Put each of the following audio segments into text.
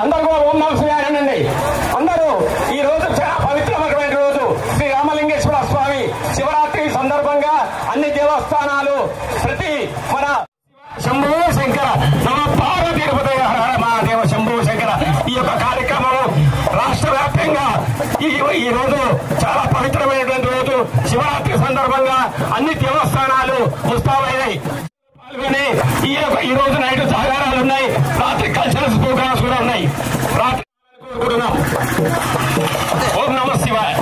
అందరూ కూడా ఓం నమః శివాయ అనండి. అందరూ ఈ రోజు చాలా పవిత్రమైన రోజు. శ్రీ రామలింగేశ్వర స్వామి శివరాత్రి సందర్భంగా అన్ని దేవస్థానాలు ప్రతి మన శంభో శంకర నమ పార్వతీ మహాదేవ శంభో శంకర ఈ యొక్క కార్యక్రమం రాష్ట్ర వ్యాప్తంగా ఈ రోజు చాలా పవిత్రమైనటువంటి రోజు. శివరాత్రి సందర్భంగా అన్ని దేవస్థానాలు ముస్తాబైనాయి. పాల్గొని ఈ రోజు నైట్ జాగారాలు ఉన్నాయి, రాత్రి కల్చరల్స్ ప్రోగ్రామ్స్ కూడా ఉన్నాయి. రాత్రి కోరుకుంటున్నాం. ఓం నమః శివాయ.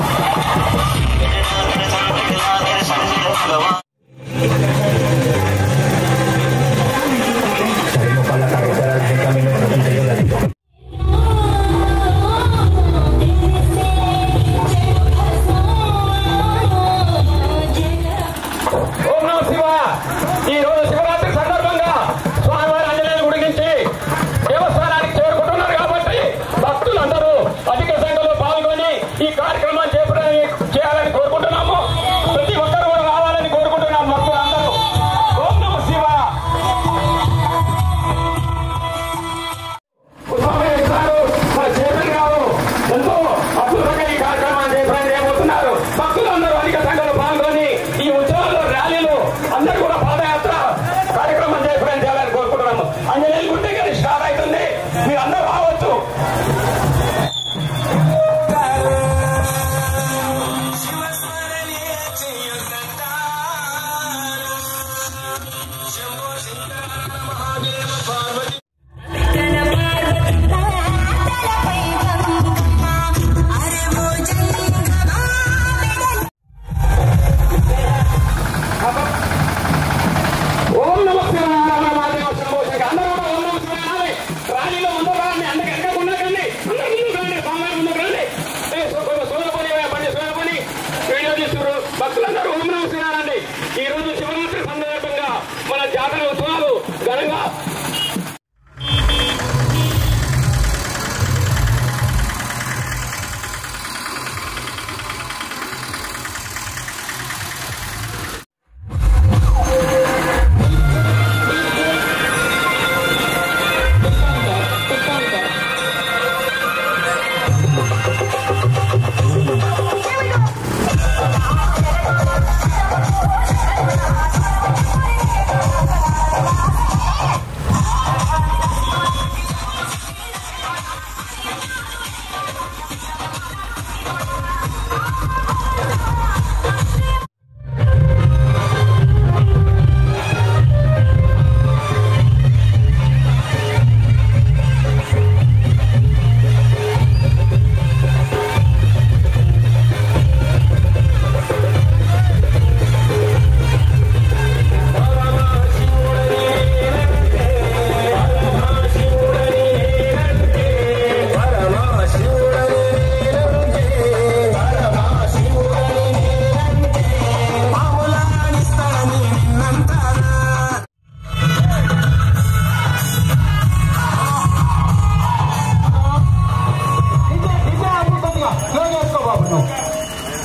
భక్తులందరూ ఓం నమః శివాయ అనండి. ఈ రోజు శివరాత్రి సందర్భంగా మన జాతర ఉత్సవాలు ఘనంగా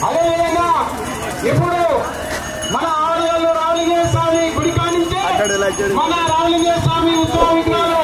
అదేవిధంగా ఇప్పుడు మన ఆలయంలో రామలింగేశ్వర స్వామి గుడి కానించే మన రామలింగేశ్వర స్వామి ఉత్సవ విగ్రహాలు